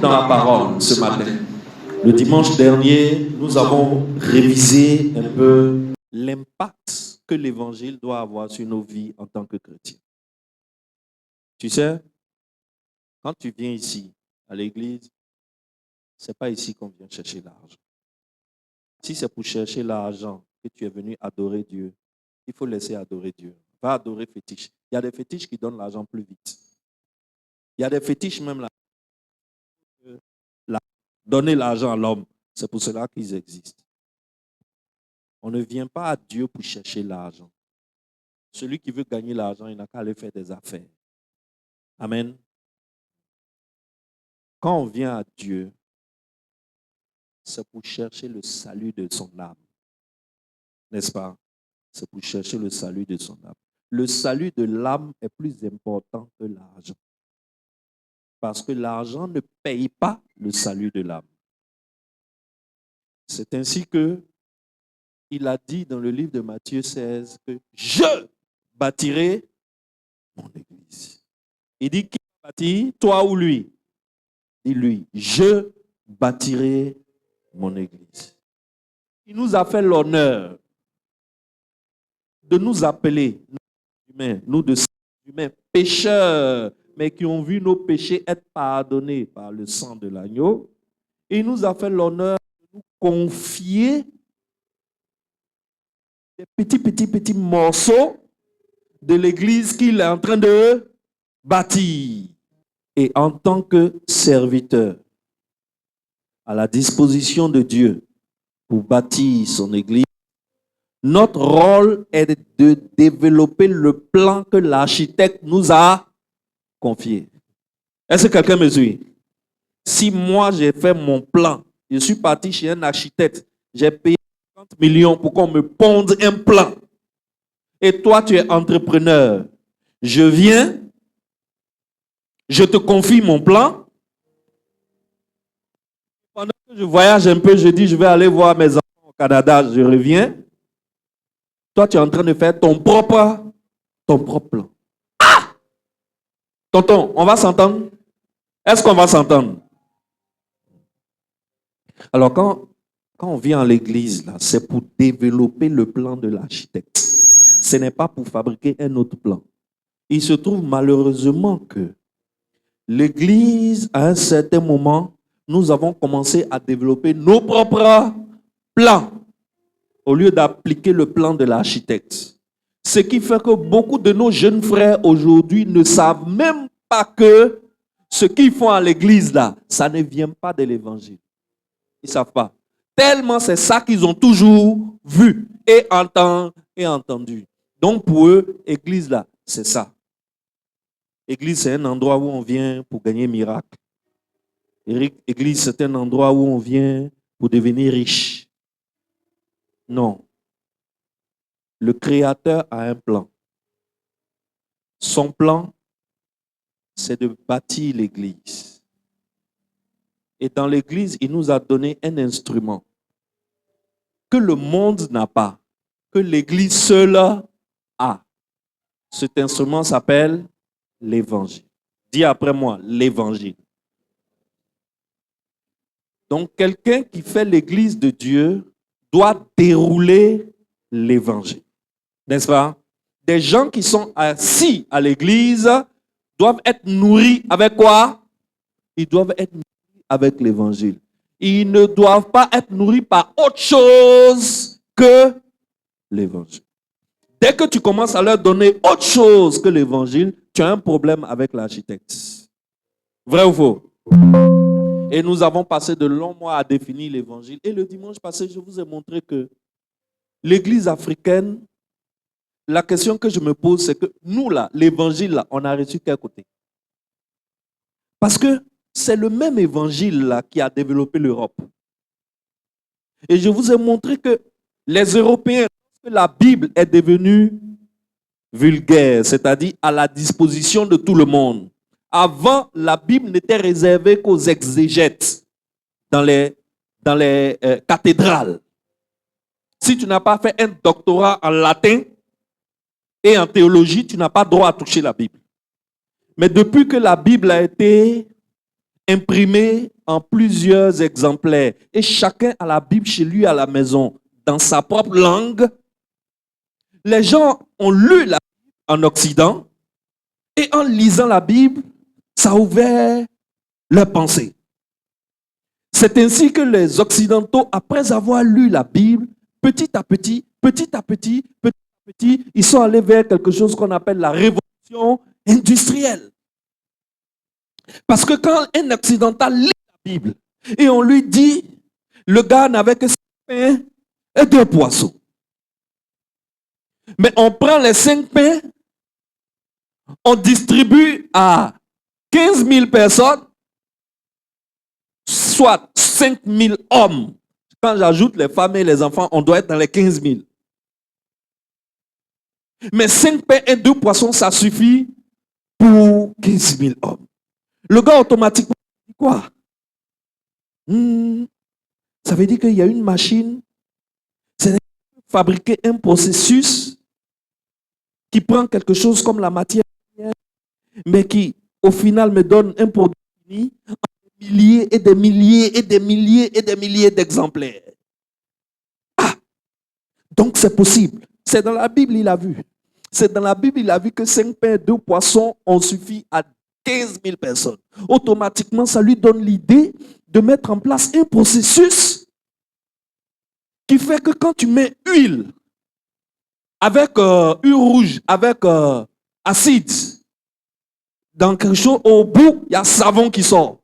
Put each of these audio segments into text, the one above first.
dans la parole ce matin. Le dimanche dernier, nous avons révisé un peu l'impact que l'évangile doit avoir sur nos vies en tant que chrétiens. Tu sais, quand tu viens ici, à l'église, ce n'est pas ici qu'on vient chercher l'argent. Si c'est pour chercher l'argent que tu es venu adorer Dieu, il faut laisser adorer Dieu. Va adorer fétiche. Il y a des fétiches qui donnent l'argent plus vite. Il y a des fétiches même là. Donner l'argent à l'homme, c'est pour cela qu'ils existent. On ne vient pas à Dieu pour chercher l'argent. Celui qui veut gagner l'argent, il n'a qu'à aller faire des affaires. Amen. Quand on vient à Dieu, c'est pour chercher le salut de son âme. N'est-ce pas? C'est pour chercher le salut de son âme. Le salut de l'âme est plus important que l'argent. Parce que l'argent ne paye pas le salut de l'âme. C'est ainsi que il a dit dans le livre de Matthieu 16 que je bâtirai mon église. Il dit qui bâtit, toi ou lui? Il dit lui, je bâtirai mon église. Il nous a fait l'honneur de nous appeler, nous de humains, pécheurs, mais qui ont vu nos péchés être pardonnés par le sang de l'agneau. Et il nous a fait l'honneur de nous confier des petits morceaux de l'église qu'il est en train de bâtir. Et en tant que serviteur, à la disposition de Dieu pour bâtir son église, notre rôle est de développer le plan que l'architecte nous a confié. Est-ce que quelqu'un me suit? Si moi j'ai fait mon plan, je suis parti chez un architecte, j'ai payé 50 millions pour qu'on me ponde un plan. Et toi, tu es entrepreneur. Je viens, je te confie mon plan. Pendant que je voyage un peu, je dis, je vais aller voir mes enfants au Canada, je reviens. Toi, tu es en train de faire ton propre plan. Ah! Tonton, on va s'entendre? Est-ce qu'on va s'entendre? Alors, quand on vient à l'église, là, c'est pour développer le plan de l'architecte. Ce n'est pas pour fabriquer un autre plan. Il se trouve malheureusement que l'église, à un certain moment, nous avons commencé à développer nos propres plans au lieu d'appliquer le plan de l'architecte. Ce qui fait que beaucoup de nos jeunes frères aujourd'hui ne savent même pas que ce qu'ils font à l'église là, ça ne vient pas de l'évangile. Ils ne savent pas. Tellement c'est ça qu'ils ont toujours vu et entendu. Donc pour eux, église là, c'est ça. Église, c'est un endroit où on vient pour gagner miracle. Église, c'est un endroit où on vient pour devenir riche. Non. Le Créateur a un plan. Son plan, c'est de bâtir l'église. Et dans l'église, il nous a donné un instrument que le monde n'a pas, que l'église seule a. Cet instrument s'appelle l'évangile. Dis après moi, l'évangile. Donc, quelqu'un qui fait l'église de Dieu doit dérouler l'évangile. N'est-ce pas? Des gens qui sont assis à l'église doivent être nourris avec quoi? Ils doivent être nourris avec l'évangile. Ils ne doivent pas être nourris par autre chose que l'évangile. Dès que tu commences à leur donner autre chose que l'évangile, tu as un problème avec l'architecte. Vrai ou faux? Et nous avons passé de longs mois à définir l'évangile. Et le dimanche passé, je vous ai montré que l'église africaine, la question que je me pose, c'est que nous, là, l'évangile, là, on a reçu quel côté? Parce que c'est le même évangile là, qui a développé l'Europe. Et je vous ai montré que les Européens, la Bible est devenue vulgaire, c'est-à-dire à la disposition de tout le monde. Avant, la Bible n'était réservée qu'aux exégètes dans les cathédrales. Si tu n'as pas fait un doctorat en latin et en théologie, tu n'as pas droit à toucher la Bible. Mais depuis que la Bible a été imprimée en plusieurs exemplaires et chacun a la Bible chez lui à la maison, dans sa propre langue, les gens ont lu la Bible en Occident et en lisant la Bible, ça a ouvert leur pensée. C'est ainsi que les Occidentaux, après avoir lu la Bible, petit à petit, ils sont allés vers quelque chose qu'on appelle la révolution industrielle. Parce que quand un occidental lit la Bible et on lui dit, le gars n'avait que 5 pains et 2 poissons. Mais on prend les 5 pains, on distribue à 15 000 personnes, soit 5 000 hommes. Quand j'ajoute les femmes et les enfants, on doit être dans les 15 000. Mais 5 pains et 2 poissons, ça suffit pour 15 000 hommes. Le gars automatiquement dit quoi? Ça veut dire qu'il y a une machine, c'est fabriquer un processus qui prend quelque chose comme la matière, mais qui au final me donne un produit fini en des milliers et des milliers et des milliers et des milliers d'exemplaires. Ah, donc c'est possible. C'est dans la Bible, il a vu. C'est dans la Bible, il a vu que 5 pains et 2 poissons ont suffi à 15 000 personnes. Automatiquement, ça lui donne l'idée de mettre en place un processus qui fait que quand tu mets huile, avec huile rouge, avec acide, dans quelque chose, au bout, il y a savon qui sort.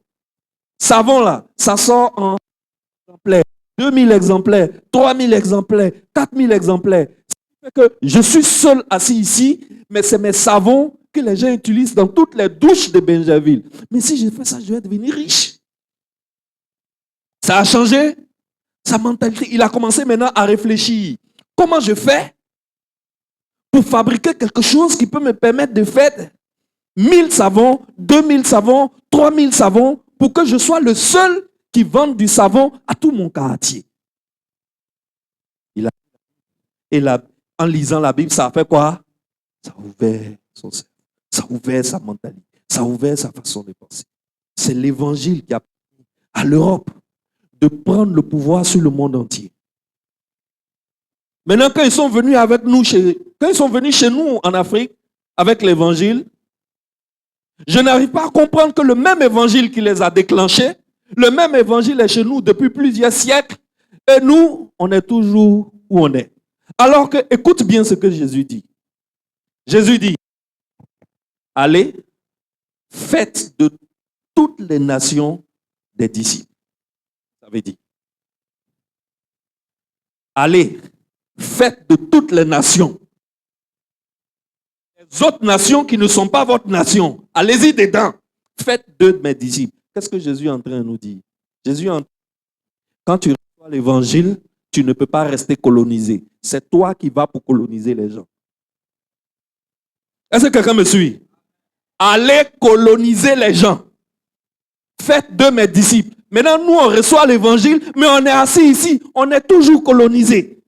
Savon là, ça sort en exemplaires, 2000 exemplaires, 3000 exemplaires, 4000 exemplaires. Ça fait que je suis seul assis ici, mais c'est mes savons que les gens utilisent dans toutes les douches de Benjaville. Mais si je fais ça, je vais devenir riche. Ça a changé sa mentalité. Il a commencé maintenant à réfléchir. Comment je fais pour fabriquer quelque chose qui peut me permettre de faire 1000 savons, 2000 savons, 3000 savons, pour que je sois le seul qui vende du savon à tout mon quartier. En lisant la Bible, ça a fait quoi? Ça a ouvert son cerveau, ça a ouvert sa mentalité, ça a ouvert sa façon de penser. C'est l'évangile qui a permis à l'Europe de prendre le pouvoir sur le monde entier. Maintenant, quand ils sont venus avec nous, quand ils sont venus chez nous en Afrique avec l'évangile, je n'arrive pas à comprendre que le même évangile qui les a déclenchés, le même évangile est chez nous depuis plusieurs siècles, et nous, on est toujours où on est. Alors que, écoute bien ce que Jésus dit. Jésus dit, allez, faites de toutes les nations des disciples. Ça veut dire, allez, faites de toutes les nations. Les autres nations qui ne sont pas votre nation, allez-y dedans. Faites de mes disciples. Qu'est-ce que Jésus est en train de nous dire? Quand tu reçois l'évangile, tu ne peux pas rester colonisé. C'est toi qui vas pour coloniser les gens. Est-ce que quelqu'un me suit? Allez coloniser les gens. Faites de mes disciples. Maintenant, nous, on reçoit l'évangile, mais on est assis ici. On est toujours colonisé.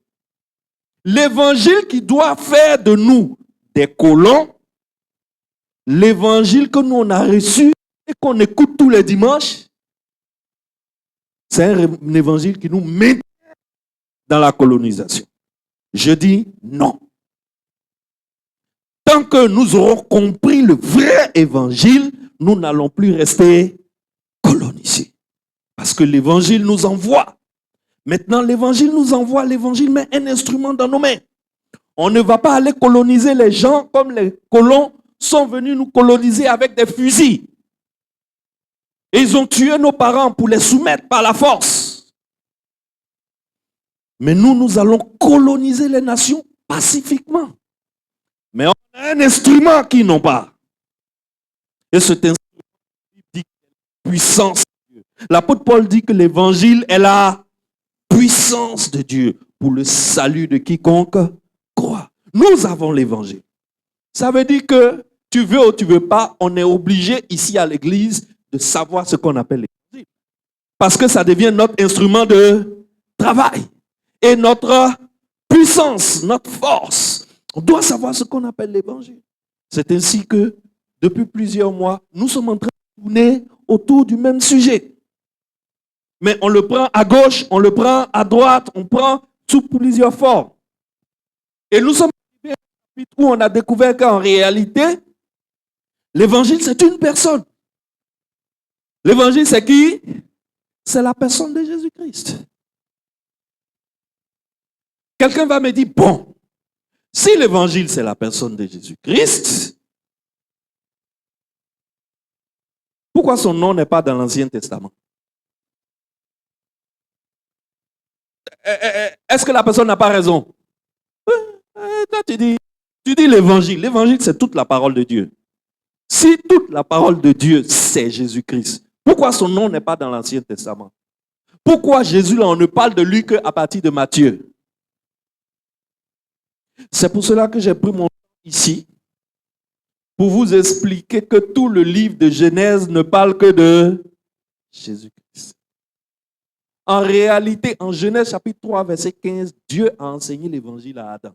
L'évangile qui doit faire de nous des colons, l'évangile que nous, on a reçu et qu'on écoute tous les dimanches, c'est un évangile qui nous maintient dans la colonisation. Je dis non. Tant que nous aurons compris le vrai évangile, nous n'allons plus rester colonisés. Parce que l'évangile nous envoie. Maintenant, l'évangile nous envoie, l'évangile met un instrument dans nos mains. On ne va pas aller coloniser les gens comme les colons sont venus nous coloniser avec des fusils. Et ils ont tué nos parents pour les soumettre par la force. Mais nous allons coloniser les nations pacifiquement. Mais on a un instrument qu'ils n'ont pas. Et cet instrument dit puissance de Dieu. L'apôtre Paul dit que l'évangile est la puissance de Dieu pour le salut de quiconque croit. Nous avons l'évangile. Ça veut dire que tu veux ou tu ne veux pas, on est obligé ici à l'église de savoir ce qu'on appelle l'évangile. Parce que ça devient notre instrument de travail. Et notre puissance, notre force. On doit savoir ce qu'on appelle l'évangile. C'est ainsi que, depuis plusieurs mois, nous sommes en train de tourner autour du même sujet. Mais on le prend à gauche, on le prend à droite, on prend sous plusieurs formes. Et nous sommes arrivés à un chapitre où on a découvert qu'en réalité, l'évangile, c'est une personne. L'évangile, c'est qui? C'est la personne de Jésus-Christ. Quelqu'un va me dire, bon, si l'évangile, c'est la personne de Jésus-Christ, pourquoi son nom n'est pas dans l'Ancien Testament? Est-ce que la personne n'a pas raison? Toi, tu dis l'évangile. L'évangile, c'est toute la parole de Dieu. Si toute la parole de Dieu, c'est Jésus-Christ, pourquoi son nom n'est pas dans l'Ancien Testament? Pourquoi Jésus, là, on ne parle de lui qu'à partir de Matthieu? C'est pour cela que j'ai pris mon temps ici pour vous expliquer que tout le livre de Genèse ne parle que de Jésus-Christ. En réalité, en Genèse chapitre 3, verset 15, Dieu a enseigné l'évangile à Adam.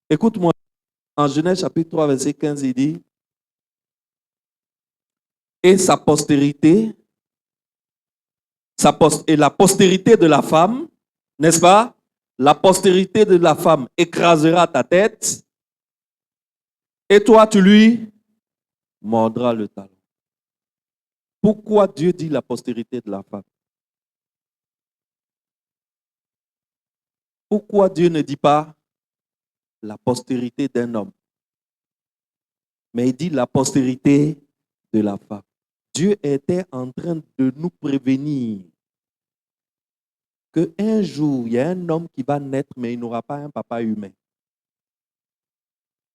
Écoute-moi, en Genèse chapitre 3, verset 15, il dit, et sa postérité, et la postérité de la femme, n'est-ce pas? La postérité de la femme écrasera ta tête, et toi, tu lui mordras le talon. Pourquoi Dieu dit la postérité de la femme? Pourquoi Dieu ne dit pas la postérité d'un homme, mais il dit la postérité de la femme? Dieu était en train de nous prévenir qu'un jour, il y a un homme qui va naître, mais il n'aura pas un papa humain.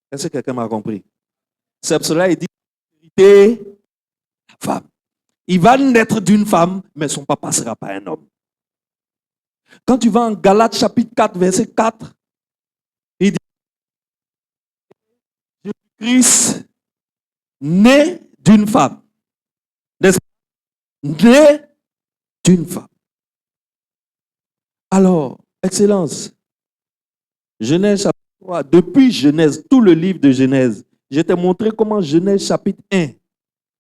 Est-ce que quelqu'un m'a compris? C'est pour cela qu'il dit la postérité de la femme. Il va naître d'une femme, mais son papa ne sera pas un homme. Quand tu vas en Galates chapitre 4, verset 4, il dit Jésus-Christ né d'une femme. N'est-ce pas? Né d'une femme. Alors, Excellence, Genèse chapitre 3, depuis Genèse, tout le livre de Genèse, je t'ai montré comment Genèse chapitre 1,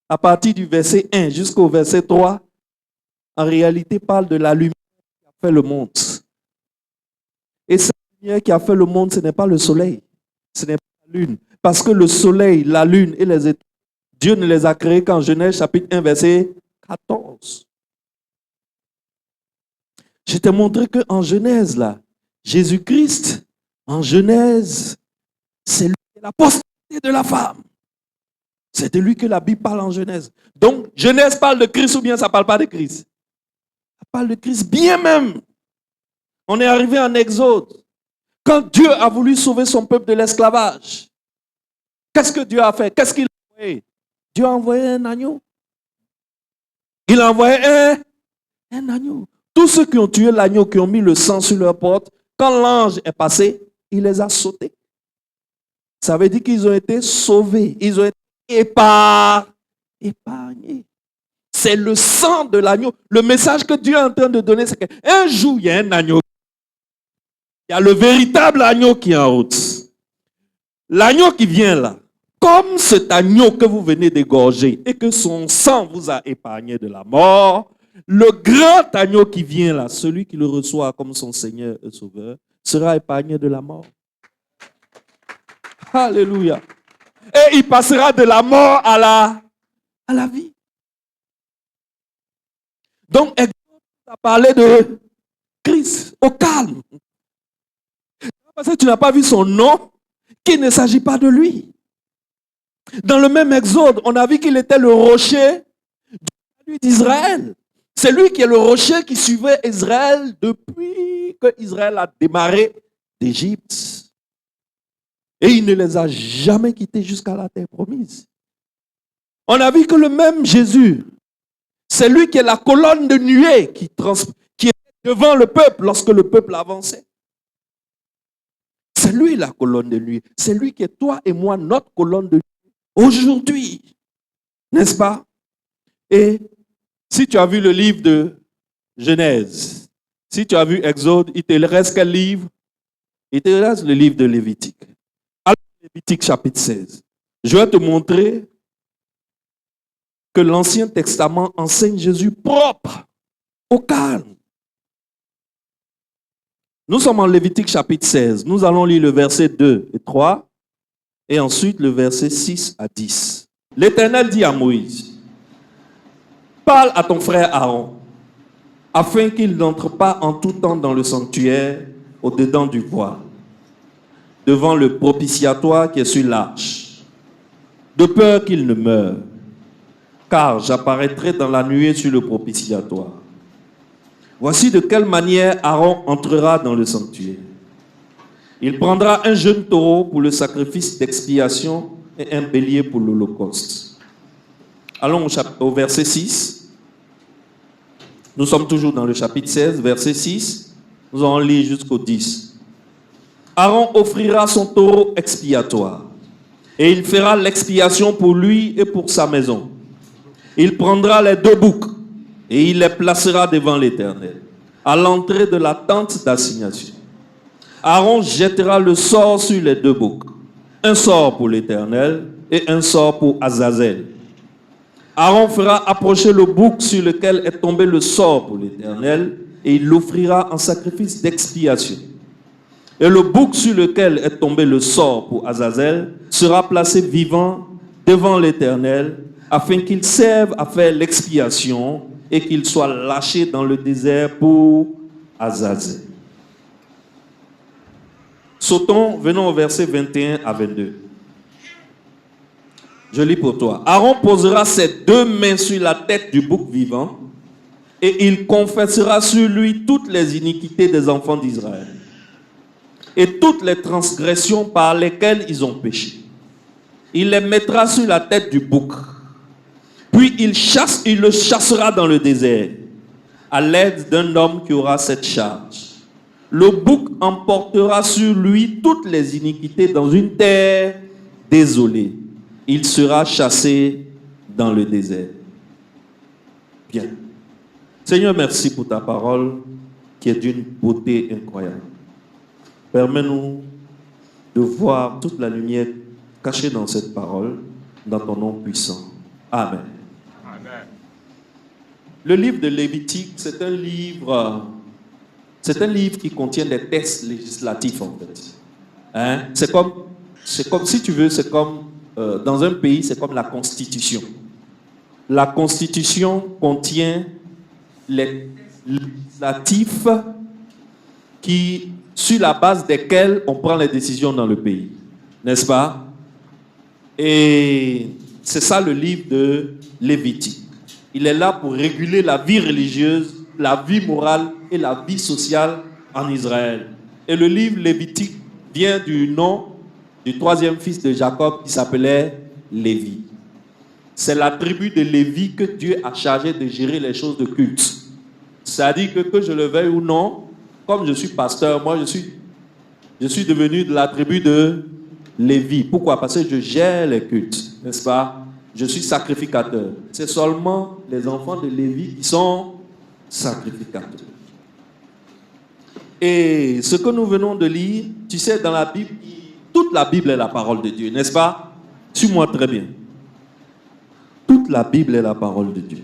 à partir du verset 1 jusqu'au verset 3, en réalité parle de la lumière qui a fait le monde. Et cette lumière qui a fait le monde, ce n'est pas le soleil, ce n'est pas la lune. Parce que le soleil, la lune et les étoiles, Dieu ne les a créés qu'en Genèse chapitre 1, verset 14. Je t'ai montré qu'en Genèse, là, Jésus-Christ, en Genèse, c'est lui qui est la postérité de la femme. C'est de lui que la Bible parle en Genèse. Donc, Genèse parle de Christ ou bien ça ne parle pas de Christ? Ça parle de Christ bien même. On est arrivé en Exode. Quand Dieu a voulu sauver son peuple de l'esclavage, qu'est-ce que Dieu a fait? Qu'est-ce qu'il a envoyé? Dieu a envoyé un agneau. Il a envoyé un agneau. Tous ceux qui ont tué l'agneau, qui ont mis le sang sur leur porte, quand l'ange est passé, il les a sautés. Ça veut dire qu'ils ont été sauvés. Ils ont été épargnés. C'est le sang de l'agneau. Le message que Dieu est en train de donner, c'est qu'un jour, il y a un agneau. Il y a le véritable agneau qui est en route. L'agneau qui vient là, comme cet agneau que vous venez d'égorger et que son sang vous a épargné de la mort, le grand agneau qui vient là, celui qui le reçoit comme son Seigneur et Sauveur, sera épargné de la mort. Alléluia. Et il passera de la mort à la vie. Donc, Exode a parlé de Christ au calme. Parce que tu n'as pas vu son nom, qu'il ne s'agit pas de lui. Dans le même Exode, on a vu qu'il était le rocher d'Israël. C'est lui qui est le rocher qui suivait Israël depuis que Israël a démarré d'Égypte. Et il ne les a jamais quittés jusqu'à la terre promise. On a vu que le même Jésus, c'est lui qui est la colonne de nuée qui est devant le peuple lorsque le peuple avançait. C'est lui la colonne de nuée. C'est lui qui est toi et moi, notre colonne de nuée aujourd'hui. N'est-ce pas? Et si tu as vu le livre de Genèse, si tu as vu Exode, il te reste quel livre? Il te reste le livre de Lévitique. Alors, Lévitique chapitre 16. Je vais te montrer que l'Ancien Testament enseigne Jésus propre, au calme. Nous sommes en Lévitique chapitre 16. Nous allons lire le verset 2 et 3 et ensuite le verset 6 à 10. L'Éternel dit à Moïse, parle à ton frère Aaron, afin qu'il n'entre pas en tout temps dans le sanctuaire au-dedans du voile, devant le propitiatoire qui est sur l'arche, de peur qu'il ne meure, car j'apparaîtrai dans la nuée sur le propitiatoire. Voici de quelle manière Aaron entrera dans le sanctuaire. Il prendra un jeune taureau pour le sacrifice d'expiation et un bélier pour l'holocauste. Allons au verset 6. Nous sommes toujours dans le chapitre 16, verset 6. Nous allons lire jusqu'au 10. Aaron offrira son taureau expiatoire et il fera l'expiation pour lui et pour sa maison. Il prendra les 2 boucs et il les placera devant l'Éternel, à l'entrée de la tente d'assignation. Aaron jettera le sort sur les 2 boucs, un sort pour l'Éternel et un sort pour Azazel. Aaron fera approcher le bouc sur lequel est tombé le sort pour l'Éternel et il l'offrira en sacrifice d'expiation. Et le bouc sur lequel est tombé le sort pour Azazel sera placé vivant devant l'Éternel afin qu'il serve à faire l'expiation et qu'il soit lâché dans le désert pour Azazel. Sautons, venons au verset 21 à 22. Je lis pour toi. Aaron posera ses 2 mains sur la tête du bouc vivant et il confessera sur lui toutes les iniquités des enfants d'Israël et toutes les transgressions par lesquelles ils ont péché. Il les mettra sur la tête du bouc. Puis il le chassera dans le désert à l'aide d'un homme qui aura cette charge. Le bouc emportera sur lui toutes les iniquités dans une terre désolée. Il sera chassé dans le désert. Bien. Seigneur, merci pour ta parole qui est d'une beauté incroyable. Permets-nous de voir toute la lumière cachée dans cette parole, dans ton nom puissant. Amen. Le livre de Lévitique, c'est un livre qui contient des textes législatifs en fait. C'est comme, si tu veux, c'est comme dans un pays, c'est comme la Constitution. La Constitution contient les législatifs sur la base desquels on prend les décisions dans le pays, n'est-ce pas? Et c'est ça le livre de Lévitique. Il est là pour réguler la vie religieuse, la vie morale et la vie sociale en Israël. Et le livre Lévitique vient du nom du 3e fils de Jacob qui s'appelait Lévi. C'est la tribu de Lévi que Dieu a chargé de gérer les choses de culte. C'est-à-dire que je le veuille ou non, comme je suis pasteur, moi je suis devenu de la tribu de Lévi. Pourquoi? Parce que je gère les cultes, n'est-ce pas? Je suis sacrificateur. C'est seulement les enfants de Lévi qui sont sacrificateurs. Et ce que nous venons de lire, tu sais, dans la Bible, toute la Bible est la parole de Dieu, n'est-ce pas? Suis-moi très bien. Toute la Bible est la parole de Dieu.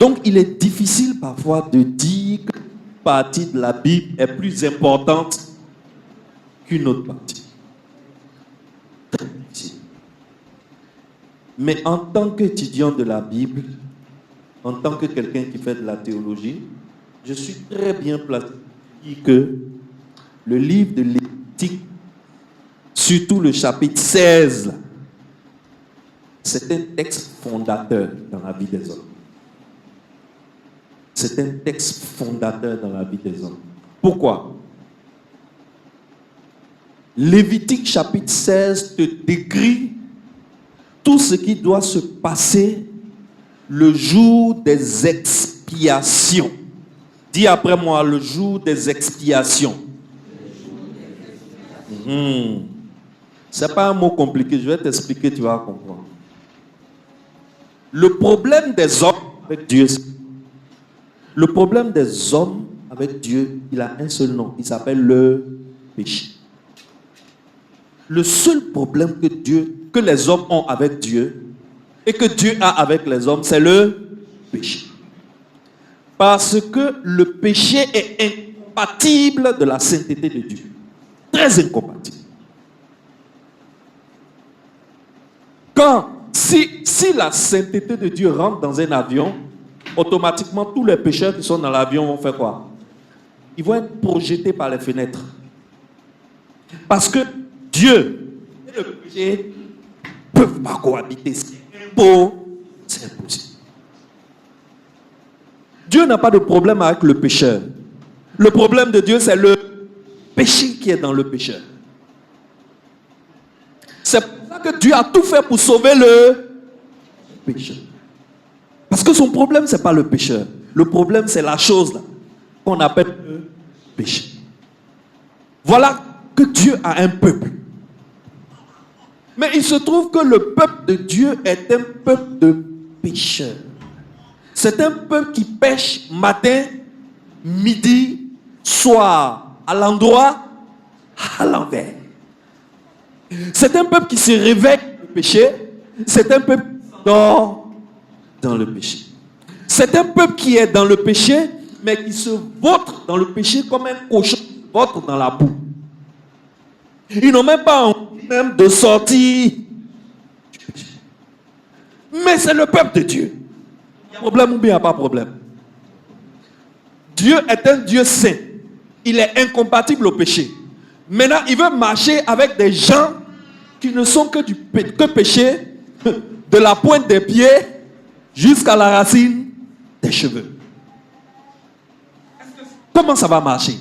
Donc, il est difficile parfois de dire qu'une partie de la Bible est plus importante qu'une autre partie. Très difficile. Mais en tant qu'étudiant de la Bible, en tant que quelqu'un qui fait de la théologie, je suis très bien placé pour dire que le livre de Lévitique, surtout le chapitre 16, c'est un texte fondateur dans la vie des hommes. C'est un texte fondateur dans la vie des hommes. Pourquoi? Lévitique chapitre 16 te décrit tout ce qui doit se passer le jour des expiations. Dis après moi, le jour des expiations. Ce n'est pas un mot compliqué, je vais t'expliquer, tu vas comprendre. Le problème des hommes avec Dieu, le problème des hommes avec Dieu, il a un seul nom, il s'appelle le péché. Le seul problème que Dieu que les hommes ont avec Dieu et que Dieu a avec les hommes, c'est le péché. Parce que le péché est incompatible de la sainteté de Dieu. Très incompatible. Si la sainteté de Dieu rentre dans un avion, automatiquement tous les pécheurs qui sont dans l'avion vont faire quoi? Ils vont être projetés par les fenêtres. Parce que Dieu et le péché ne peuvent pas cohabiter. C'est impossible. Dieu n'a pas de problème avec le pécheur. Le problème de Dieu, c'est le péché qui est dans le pécheur. C'est pour ça que Dieu a tout fait pour sauver le pécheur. Parce que son problème, ce n'est pas le pécheur. Le problème, c'est la chose là, qu'on appelle le péché. Voilà que Dieu a un peuple. Mais il se trouve que le peuple de Dieu est un peuple de pécheurs. C'est un peuple qui pêche matin, midi, soir, à l'endroit, à l'envers. C'est un peuple qui se réveille dans le péché. C'est un peuple qui dort dans le péché. C'est un peuple qui est dans le péché, mais qui se vautre dans le péché comme un cochon qui se vautre dans la boue. Ils n'ont même pas envie même de sortir du péché. Mais c'est le peuple de Dieu. Il y a problème ou bien il n'y a pas de problème? Dieu est un Dieu saint. Il est incompatible au péché. Maintenant, il veut marcher avec des gens qui ne sont que péché de la pointe des pieds jusqu'à la racine des cheveux. Comment ça va marcher?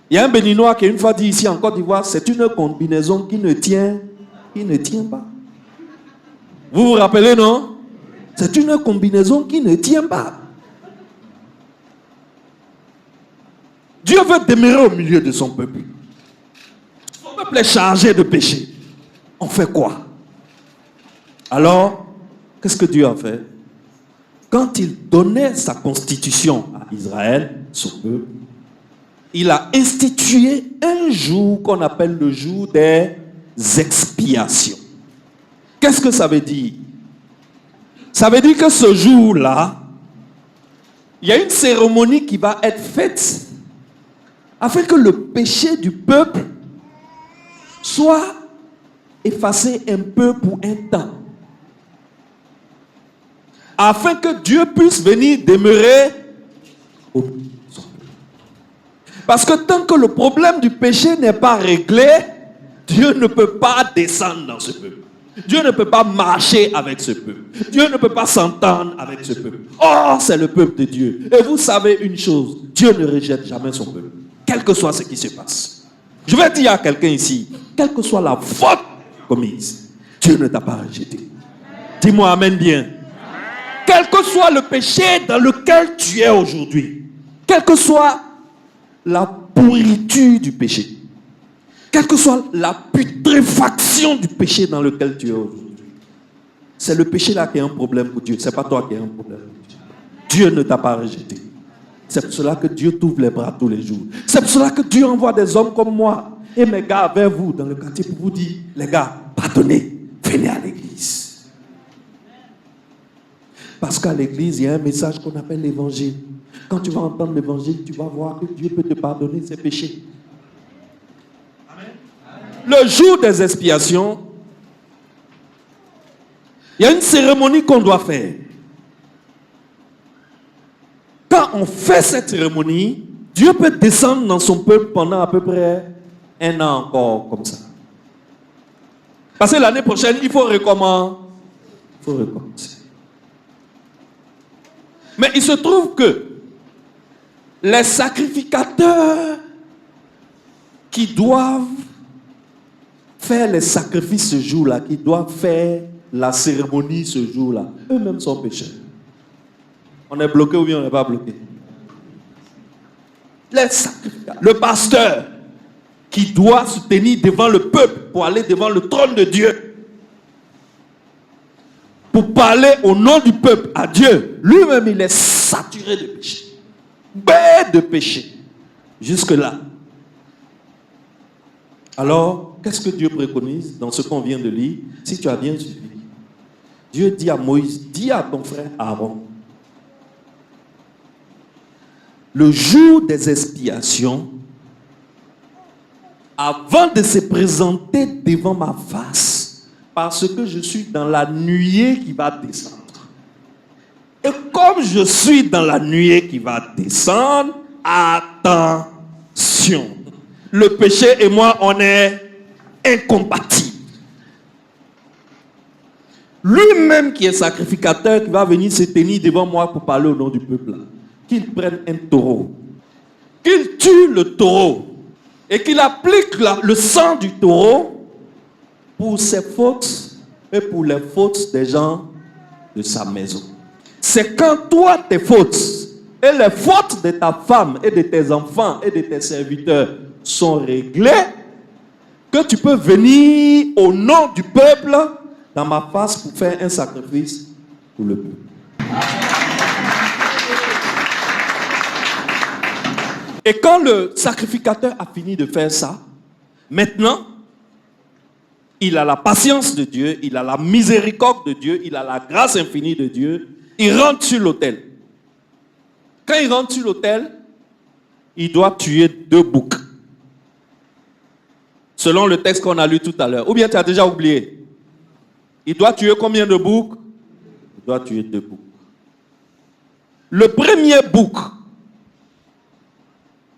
Il y a un Béninois qui une fois dit ici en Côte d'Ivoire, c'est une combinaison qui ne tient pas. Vous vous rappelez, non? C'est une combinaison qui ne tient pas. Dieu veut demeurer au milieu de son peuple. Son peuple est chargé de péché. On fait quoi? Alors, qu'est-ce que Dieu a fait? Quand il donnait sa constitution à Israël, son peuple, il a institué un jour qu'on appelle le jour des expiations. Qu'est-ce que ça veut dire? Ça veut dire que ce jour-là, il y a une cérémonie qui va être faite afin que le péché du peuple soit effacé un peu pour un temps. Afin que Dieu puisse venir demeurer au peuple. Parce que tant que le problème du péché n'est pas réglé, Dieu ne peut pas descendre dans ce peuple. Dieu ne peut pas marcher avec ce peuple. Dieu ne peut pas s'entendre avec ce peuple. Oh, c'est le peuple de Dieu. Et vous savez une chose, Dieu ne rejette jamais son peuple, quel que soit ce qui se passe. Je vais dire à quelqu'un ici, quelle que soit la faute commise, Dieu ne t'a pas rejeté. Dis-moi amen bien. Quel que soit le péché dans lequel tu es aujourd'hui, quelle que soit la pourriture du péché, quelle que soit la putréfaction du péché dans lequel tu es aujourd'hui, c'est le péché là qui est un problème pour Dieu. Ce n'est pas toi qui es un problème pour Dieu. Dieu ne t'a pas rejeté. C'est pour cela que Dieu t'ouvre les bras tous les jours. C'est pour cela que Dieu envoie des hommes comme moi et mes gars vers vous dans le quartier pour vous dire, les gars, pardonnez, venez à l'église. Parce qu'à l'église, il y a un message qu'on appelle l'évangile. Quand tu vas entendre l'évangile, tu vas voir que Dieu peut te pardonner ses péchés. Le jour des expiations, il y a une cérémonie qu'on doit faire. Quand on fait cette cérémonie, Dieu peut descendre dans son peuple pendant à peu près 1 an encore comme ça. Parce que l'année prochaine, il faut recommencer. Mais il se trouve que les sacrificateurs qui doivent faire les sacrifices ce jour-là, qui doivent faire la cérémonie ce jour-là, eux-mêmes sont pécheurs. On est bloqué ou bien on n'est pas bloqué? Les sacrificateurs, le pasteur qui doit se tenir devant le peuple pour aller devant le trône de Dieu, pour parler au nom du peuple à Dieu, lui-même il est saturé de péché, bête de péché, jusque-là. Alors, qu'est-ce que Dieu préconise dans ce qu'on vient de lire? Si tu as bien suivi, Dieu dit à Moïse, dis à ton frère Aaron, le jour des expiations, avant de se présenter devant ma face, parce que je suis dans la nuée qui va descendre. Et comme je suis dans la nuée qui va descendre, attention. Le péché et moi, on est incompatibles. Lui-même qui est sacrificateur, qui va venir se tenir devant moi pour parler au nom du peuple, qu'il prenne un taureau, qu'il tue le taureau et qu'il applique le sang du taureau pour ses fautes et pour les fautes des gens de sa maison. C'est quand toi, tes fautes et les fautes de ta femme et de tes enfants et de tes serviteurs sont réglées que tu peux venir au nom du peuple dans ma face pour faire un sacrifice pour le peuple. Et quand le sacrificateur a fini de faire ça, maintenant, il a la patience de Dieu, il a la miséricorde de Dieu, il a la grâce infinie de Dieu. Il rentre sur l'autel. Quand il rentre sur l'autel, il doit tuer 2 boucs. Selon le texte qu'on a lu tout à l'heure. Ou bien tu as déjà oublié? Il doit tuer combien de boucs? Il doit tuer 2 boucs. Le premier bouc,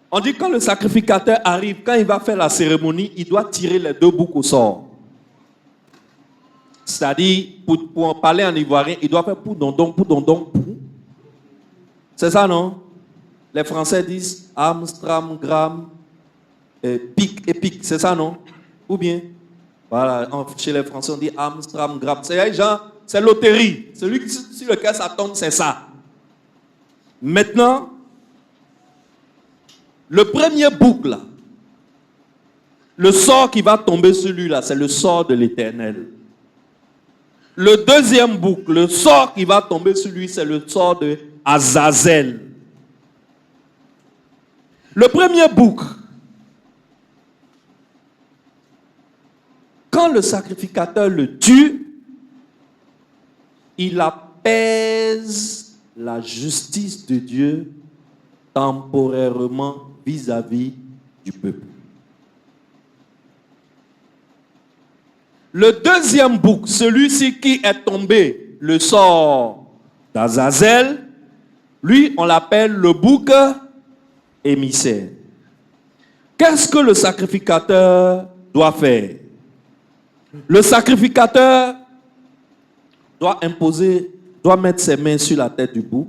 on dit quand le sacrificateur arrive, quand il va faire la cérémonie, il doit tirer les 2 boucs au sort. C'est-à-dire, pour en parler en ivoirien, il doit faire pou dondon, pou. C'est ça, non? Les Français disent am, stram, gram, pic et pic. C'est ça, non? Ou bien, voilà, chez les Français, on dit am, stram, gram. C'est genre, c'est loterie. Celui sur lequel ça tombe, c'est ça. Maintenant, le premier bouc, là, le sort qui va tomber sur lui, là, c'est le sort de l'Éternel. Le deuxième bouc, le sort qui va tomber sur lui, c'est le sort de Azazel. Le premier bouc, quand le sacrificateur le tue, il apaise la justice de Dieu temporairement vis-à-vis du peuple. Le deuxième bouc, celui-ci qui est tombé, le sort d'Azazel, lui, on l'appelle le bouc émissaire. Qu'est-ce que le sacrificateur doit faire? Le sacrificateur doit mettre ses mains sur la tête du bouc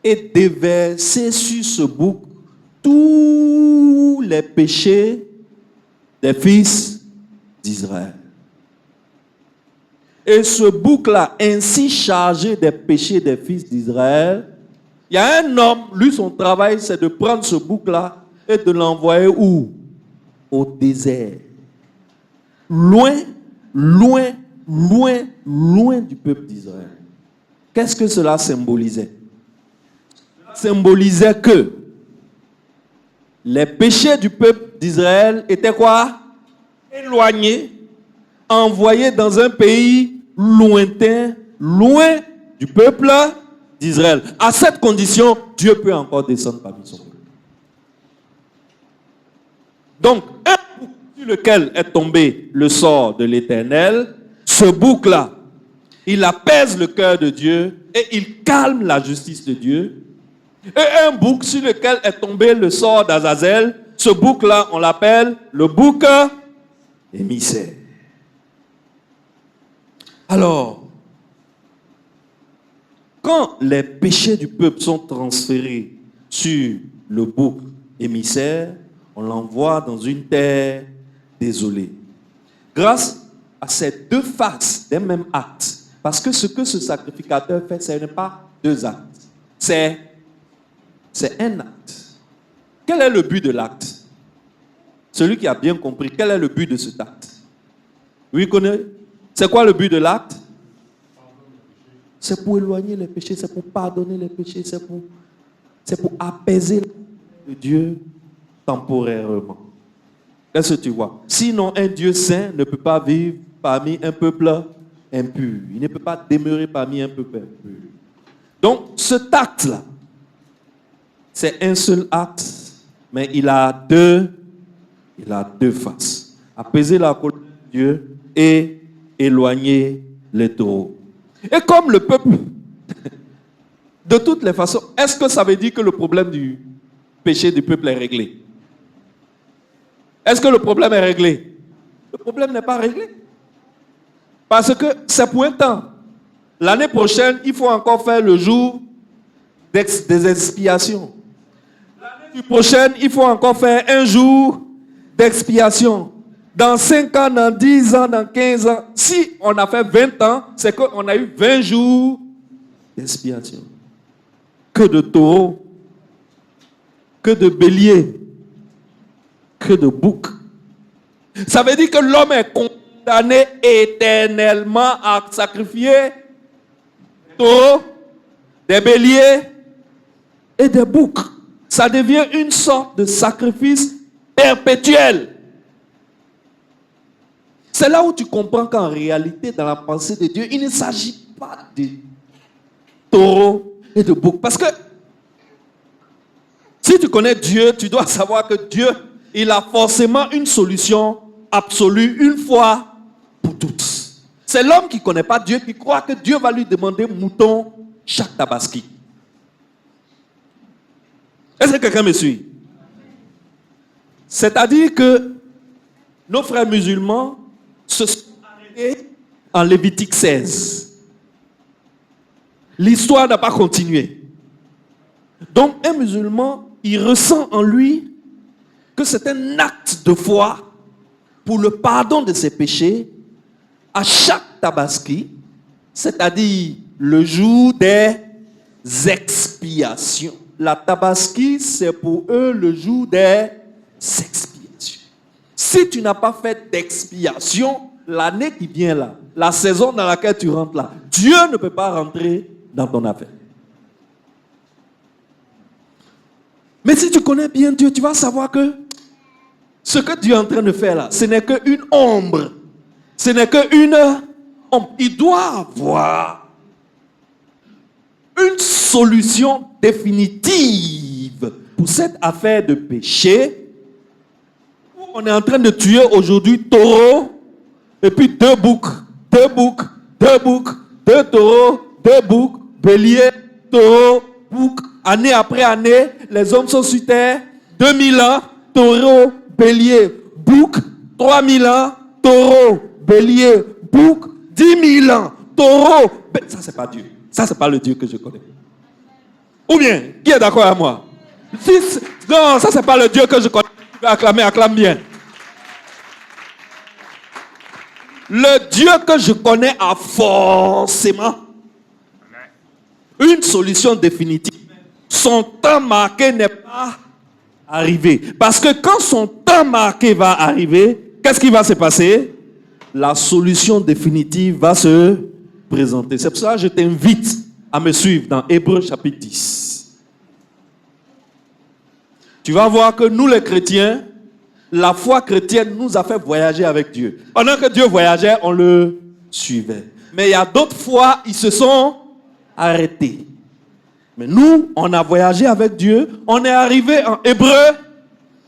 et déverser sur ce bouc tous les péchés des fils d'Israël. Et ce bouc-là, ainsi chargé des péchés des fils d'Israël, il y a un homme, lui son travail c'est de prendre ce bouc-là et de l'envoyer où? Au désert. Loin, loin, loin, loin du peuple d'Israël. Qu'est-ce que cela symbolisait? Cela symbolisait que les péchés du peuple d'Israël étaient quoi? Éloignés, envoyés dans un pays lointain, loin du peuple d'Israël. À cette condition, Dieu peut encore descendre parmi son peuple. Donc, un bouc sur lequel est tombé le sort de l'Éternel, ce bouc-là, il apaise le cœur de Dieu et il calme la justice de Dieu. Et un bouc sur lequel est tombé le sort d'Azazel, ce bouc-là, on l'appelle le bouc émissaire. Alors, quand les péchés du peuple sont transférés sur le bouc émissaire, on l'envoie dans une terre désolée. Grâce à ces 2 faces d'un même acte, parce que ce que ce sacrificateur fait, ce n'est pas 2 actes, c'est un acte. Quel est le but de l'acte? Celui qui a bien compris, quel est le but de cet acte? Oui, connaît? C'est quoi le but de l'acte? C'est pour éloigner les péchés, c'est pour pardonner les péchés, c'est pour apaiser le Dieu temporairement. Qu'est-ce que tu vois? Sinon, un Dieu saint ne peut pas vivre parmi un peuple impur. Il ne peut pas demeurer parmi un peuple impur. Donc, cet acte-là, c'est un seul acte, mais il a deux faces. Apaiser la colère de Dieu et éloigner les taureaux. Et comme le peuple, de toutes les façons, est-ce que ça veut dire que le problème du péché du peuple est réglé? Est-ce que le problème est réglé? Le problème n'est pas réglé. Parce que c'est pour un temps. L'année prochaine, il faut encore faire le jour des expiations. L'année prochaine, il faut encore faire un jour d'expiation. Dans 5 ans, dans 10 ans, dans 15 ans, si on a fait 20 ans, c'est qu'on a eu 20 jours d'expiation. Que de taureaux, que de béliers, que de boucs. Ça veut dire que l'homme est condamné éternellement à sacrifier des taureaux, des béliers et des boucs. Ça devient une sorte de sacrifice perpétuel. C'est là où tu comprends qu'en réalité, dans la pensée de Dieu, il ne s'agit pas de taureaux et de boucs. Parce que si tu connais Dieu, tu dois savoir que Dieu, il a forcément une solution absolue, une fois pour toutes. C'est l'homme qui ne connaît pas Dieu, qui croit que Dieu va lui demander mouton chaque tabaski. Est-ce que quelqu'un me suit? C'est-à-dire que nos frères musulmans se sont arrêtés en Lévitique 16. L'histoire n'a pas continué. Donc un musulman, il ressent en lui que c'est un acte de foi pour le pardon de ses péchés à chaque tabaski, c'est-à-dire le jour des expiations. La tabaski, c'est pour eux le jour des expiations. Si tu n'as pas fait d'expiation, l'année qui vient là, la saison dans laquelle tu rentres là, Dieu ne peut pas rentrer dans ton affaire. Mais si tu connais bien Dieu, tu vas savoir que ce que Dieu est en train de faire là, ce n'est qu'une ombre. Ce n'est qu'une ombre. Il doit avoir une solution définitive pour cette affaire de péché. On est en train de tuer aujourd'hui taureaux et puis 2 boucs, 2 boucs, 2 boucs, 2 taureaux, 2 boucs, béliers, taureaux, boucs. Année après année, les hommes sont sur terre. 2000 ans, taureaux, béliers, boucs. 3000 ans, taureaux, béliers, boucs. 10 000 ans, taureaux. Ça, c'est pas Dieu. Ça, c'est pas le Dieu que je connais. Ou bien, qui est d'accord avec moi? Non, ça, c'est pas le Dieu que je connais. Acclame bien. Le Dieu que je connais a forcément une solution définitive. Son temps marqué n'est pas arrivé. Parce que quand son temps marqué va arriver, qu'est-ce qui va se passer? La solution définitive va se présenter. C'est pour ça que je t'invite à me suivre dans Hébreux chapitre 10. Tu vas voir que nous les chrétiens, la foi chrétienne nous a fait voyager avec Dieu. Pendant que Dieu voyageait, on le suivait. Mais il y a d'autres fois, ils se sont arrêtés. Mais nous, on a voyagé avec Dieu. On est arrivé en Hébreux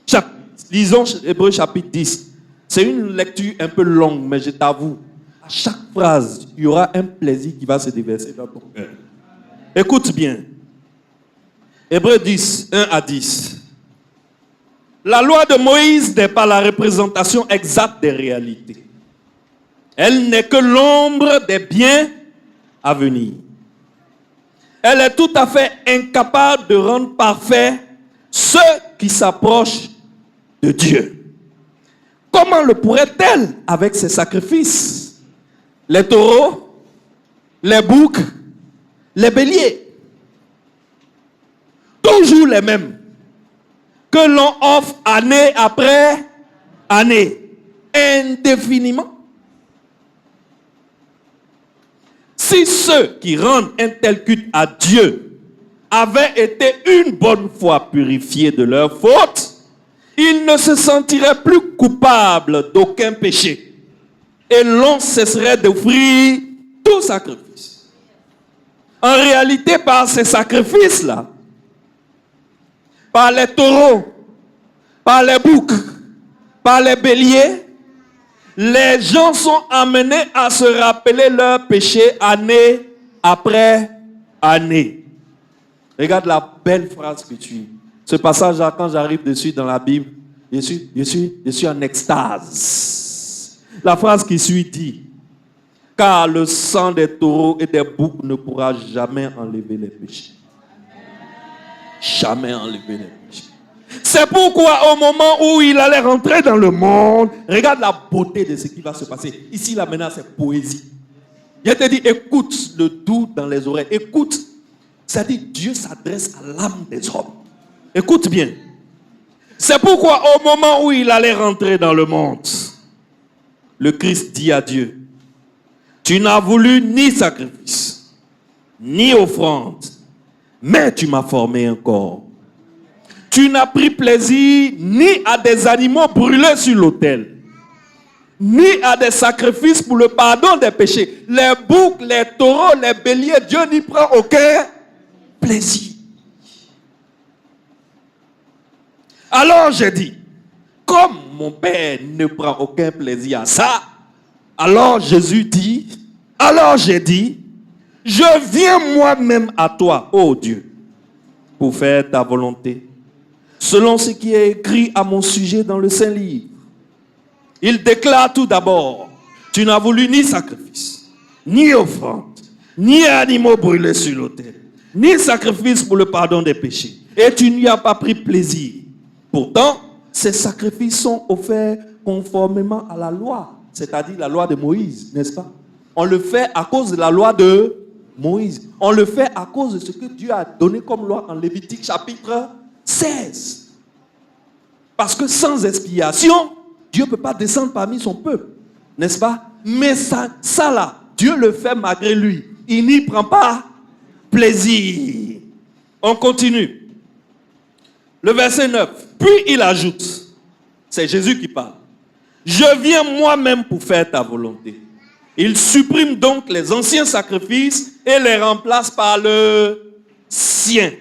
chapitre. Lisons Hébreux chapitre 10. C'est une lecture un peu longue, mais je t'avoue, à chaque phrase, il y aura un plaisir qui va se déverser dans ton cœur. Écoute bien. Hébreux 10, 1 à 10. La loi de Moïse n'est pas la représentation exacte des réalités. Elle n'est que l'ombre des biens à venir. Elle est tout à fait incapable de rendre parfait ceux qui s'approchent de Dieu. Comment le pourrait-elle avec ses sacrifices? Les taureaux, les boucs, les béliers. Toujours les mêmes. Que l'on offre année après année, indéfiniment. Si ceux qui rendent un tel culte à Dieu avaient été une bonne fois purifiés de leurs fautes, il ne se sentirait plus coupable d'aucun péché. Et l'on cesserait d'offrir tout sacrifice. En réalité, par ces sacrifices-là, par les taureaux, par les boucs, par les béliers, les gens sont amenés à se rappeler leurs péchés année après année. Regarde la belle phrase que tu... Ce passage-là, quand j'arrive dessus dans la Bible, je suis en extase. La phrase qui suit dit, car le sang des taureaux et des boucs ne pourra jamais enlever les péchés. Jamais enlever les péchés. C'est pourquoi au moment où il allait rentrer dans le monde, regarde la beauté de ce qui va se passer. Ici, là maintenant, c'est poésie. Je te dis, écoute le doux dans les oreilles. Écoute, c'est-à-dire Dieu s'adresse à l'âme des hommes. Écoute bien. C'est pourquoi au moment où il allait rentrer dans le monde, le Christ dit à Dieu, tu n'as voulu ni sacrifice, ni offrande, mais tu m'as formé un corps. Tu n'as pris plaisir ni à des animaux brûlés sur l'autel, ni à des sacrifices pour le pardon des péchés. Les boucs, les taureaux, les béliers, Dieu n'y prend aucun plaisir. Alors j'ai dit, comme mon Père ne prend aucun plaisir à ça, alors j'ai dit, je viens moi-même à toi, ô Dieu, pour faire ta volonté, selon ce qui est écrit à mon sujet dans le Saint-Livre. Il déclare tout d'abord, tu n'as voulu ni sacrifice, ni offrande, ni animaux brûlés sur l'autel, ni sacrifice pour le pardon des péchés, et tu n'y as pas pris plaisir. Pourtant, ces sacrifices sont offerts conformément à la loi, c'est-à-dire la loi de Moïse, n'est-ce pas? On le fait à cause de la loi de Moïse. On le fait à cause de ce que Dieu a donné comme loi en Lévitique chapitre 16. Parce que sans expiation, Dieu ne peut pas descendre parmi son peuple, n'est-ce pas? Mais ça là, Dieu le fait malgré lui. Il n'y prend pas plaisir. On continue. Le verset 9. Puis il ajoute, c'est Jésus qui parle, je viens moi-même pour faire ta volonté. Il supprime donc les anciens sacrifices et les remplace par le sien.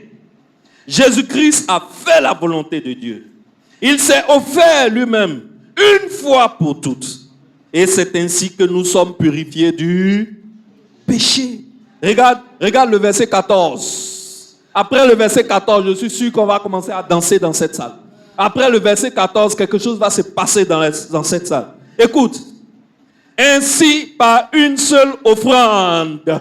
Jésus-Christ a fait la volonté de Dieu. Il s'est offert lui-même une fois pour toutes. Et c'est ainsi que nous sommes purifiés du péché. Regarde le verset 14. Après le verset 14, je suis sûr qu'on va commencer à danser dans cette salle. Après le verset 14, quelque chose va se passer dans cette salle. Écoute. Ainsi, par une seule offrande,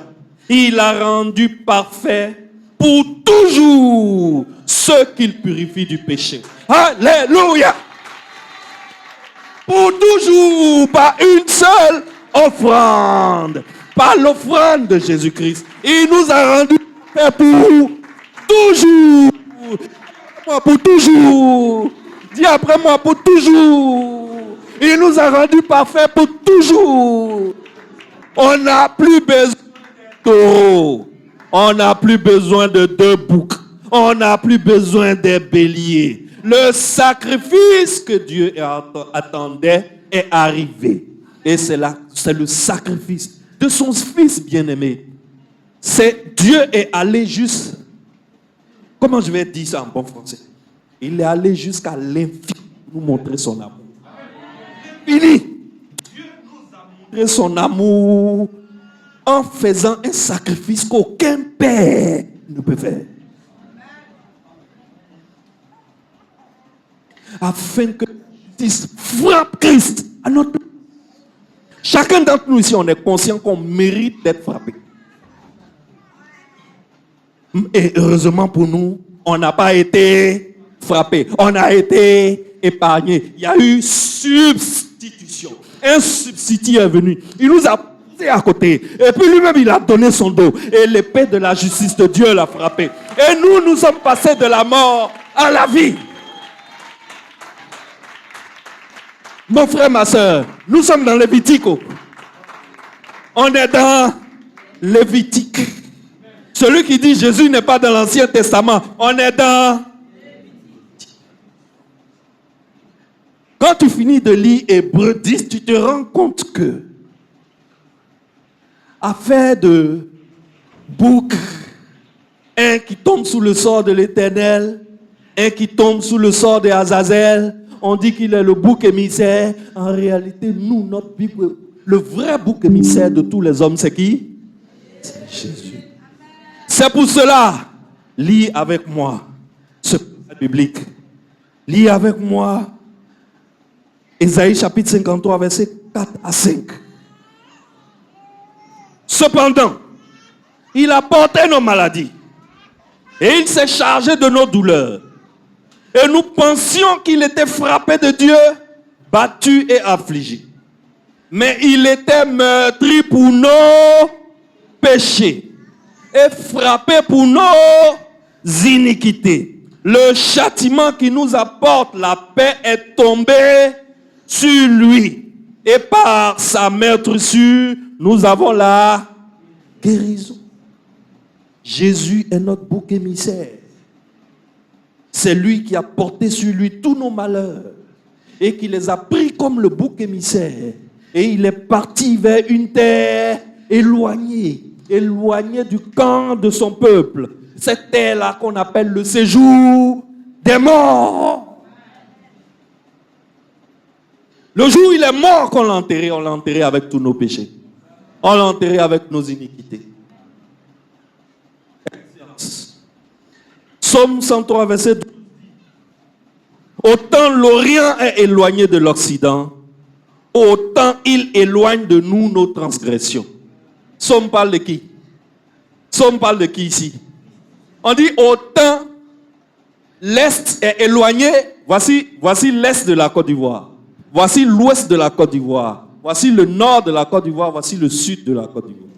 il a rendu parfait pour toujours ceux qu'il purifie du péché. Alléluia! Pour toujours, par une seule offrande, par l'offrande de Jésus-Christ, il nous a rendu parfait pour toujours. Pour toujours. Dis après moi, pour toujours. Il nous a rendus parfaits pour toujours. On n'a plus besoin de taureaux. On n'a plus besoin de 2 boucs. On n'a plus besoin des béliers. Le sacrifice que Dieu attendait est arrivé. Et c'est le sacrifice de son Fils bien-aimé. Dieu est allé juste... Comment je vais dire ça en bon français? Il est allé jusqu'à l'infini pour nous montrer son amour. Fini. Dieu nous a montré son amour en faisant un sacrifice qu'aucun père ne peut faire. Afin que justice frappe Christ à notre place. Chacun d'entre nous ici, on est conscient qu'on mérite d'être frappé. Et heureusement pour nous, on n'a pas été frappé. On a été épargné. Il y a eu substitution. Un substitut est venu. Il nous a posé à côté. Et puis lui-même, il a donné son dos. Et l'épée de la justice de Dieu l'a frappé. Et nous sommes passés de la mort à la vie. Mon frère, ma soeur, nous sommes dans Lévitique. On est dans Lévitique. Celui qui dit Jésus n'est pas dans l'Ancien Testament, on est dans... Quand tu finis de lire Hébreux 10, tu te rends compte que affaire de bouc, un qui tombe sous le sort de l'Éternel, un qui tombe sous le sort de Azazel, on dit qu'il est le bouc émissaire. En réalité, nous, notre Bible, le vrai bouc émissaire de tous les hommes, c'est qui? C'est Jésus. C'est pour cela, lis avec moi ce passage biblique. Lis avec moi Ésaïe chapitre 53, versets 4 à 5. Cependant, il a porté nos maladies et il s'est chargé de nos douleurs. Et nous pensions qu'il était frappé de Dieu, battu et affligé. Mais il était meurtri pour nos péchés et frappé pour nos iniquités. Le châtiment qui nous apporte la paix est tombé sur lui. Et par sa meurtrissure, nous avons la guérison. Jésus est notre bouc émissaire. C'est lui qui a porté sur lui tous nos malheurs et qui les a pris comme le bouc émissaire. Et il est parti vers une terre éloignée du camp de son peuple. Cette terre-là qu'on appelle le séjour des morts. Le jour où il est mort qu'on on l'a enterré avec tous nos péchés. On l'a enterré avec nos iniquités. Psaume 103, verset 12. Autant l'Orient est éloigné de l'Occident, autant il éloigne de nous nos transgressions. Psaume parle de qui? Psaume parle de qui ici? On dit autant l'Est est éloigné. Voici l'Est de la Côte d'Ivoire. Voici l'Ouest de la Côte d'Ivoire. Voici le Nord de la Côte d'Ivoire. Voici le Sud de la Côte d'Ivoire.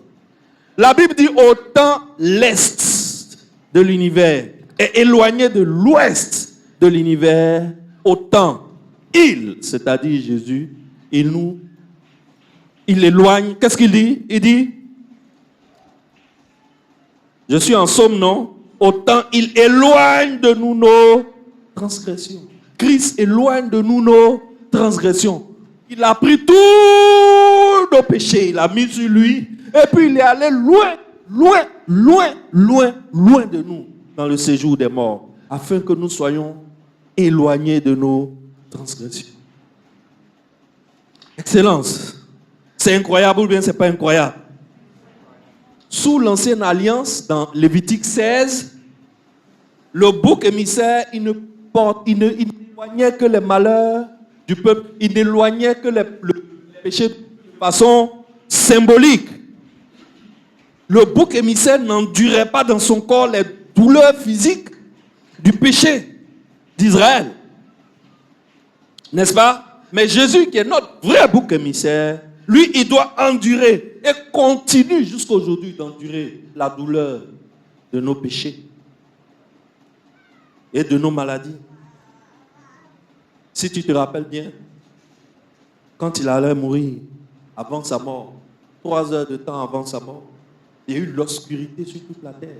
La Bible dit autant l'Est de l'univers est éloigné de l'Ouest de l'univers, autant il, c'est-à-dire Jésus, il éloigne. Qu'est-ce qu'il dit? Il dit, je suis en Psaume, non? Autant il éloigne de nous nos transgressions. Christ éloigne de nous nos transgressions. Il a pris tous nos péchés, il a mis sur lui, et puis il est allé loin de nous, dans le séjour des morts, afin que nous soyons éloignés de nos transgressions. Excellence. C'est incroyable ou bien c'est pas incroyable? Sous l'ancienne alliance, dans Lévitique 16, le bouc émissaire, il n'éloignait que les malheurs du peuple, il n'éloignait que le péché de façon symbolique. Le bouc émissaire n'endurait pas dans son corps les douleurs physiques du péché d'Israël. N'est-ce pas? Mais Jésus, qui est notre vrai bouc émissaire, lui, il doit endurer et continue jusqu'aujourd'hui d'endurer la douleur de nos péchés et de nos maladies. Si tu te rappelles bien, quand il allait mourir, avant sa mort, 3 heures de temps avant sa mort, il y a eu l'obscurité sur toute la terre.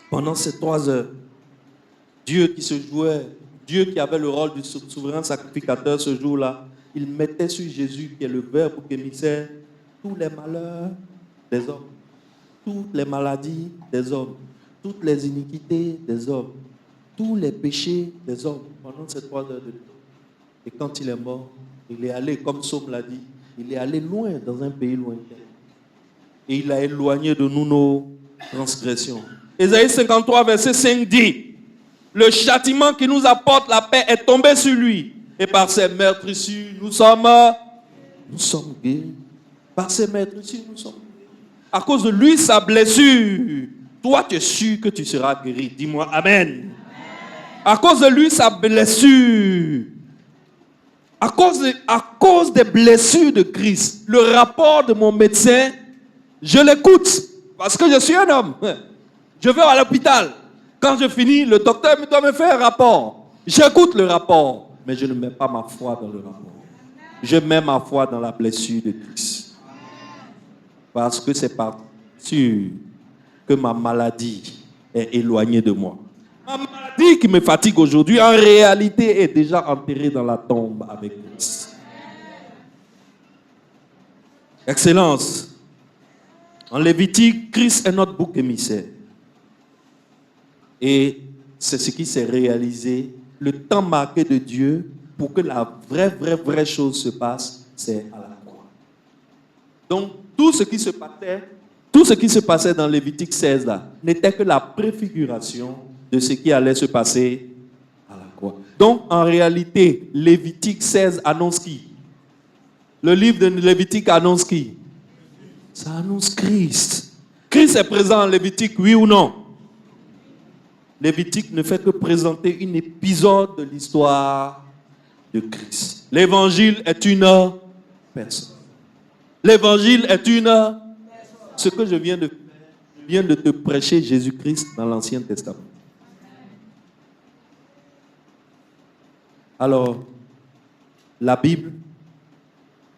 Pendant ces 3 heures, Dieu qui avait le rôle du souverain sacrificateur ce jour-là, il mettait sur Jésus, qui est le Verbe émissaire, tous les malheurs des hommes, toutes les maladies des hommes, toutes les iniquités des hommes, tous les péchés des hommes pendant ces 3 heures de temps. Et quand il est mort, il est allé, comme Psaume l'a dit, il est allé loin, dans un pays lointain. Et il a éloigné de nous nos transgressions. Ésaïe 53, verset 5 dit, le châtiment qui nous apporte la paix est tombé sur lui. Et par ses meurtrissures, nous sommes guéris. Par ses meurtrissures, nous sommes guéris. À cause de lui, sa blessure, toi, tu es sûr que tu seras guéri. Dis-moi Amen. À cause de lui, sa blessure, à cause des blessures de Christ, le rapport de mon médecin, je l'écoute parce que je suis un homme. Je vais à l'hôpital. Quand je finis, le docteur doit me faire un rapport. J'écoute le rapport, mais je ne mets pas ma foi dans le rapport. Je mets ma foi dans la blessure de Christ. Parce que c'est par sûr que ma maladie est éloignée de moi. Ma maladie qui me fatigue aujourd'hui, en réalité, est déjà enterré dans la tombe avec Christ. Excellence. En Lévitique, Christ est notre bouc émissaire. Et c'est ce qui s'est réalisé. Le temps marqué de Dieu pour que la vraie chose se passe, c'est à la croix. Donc, tout ce qui se passait dans Lévitique 16 là, n'était que la préfiguration de ce qui allait se passer à la croix. Donc, en réalité, Lévitique 16 annonce qui? Le livre de Lévitique annonce qui? Ça annonce Christ. Christ est présent en Lévitique, oui ou non? Lévitique ne fait que présenter un épisode de l'histoire de Christ. L'évangile est une personne. L'évangile est une... Ce que je viens de te prêcher, Jésus-Christ, dans l'Ancien Testament. Alors, la Bible,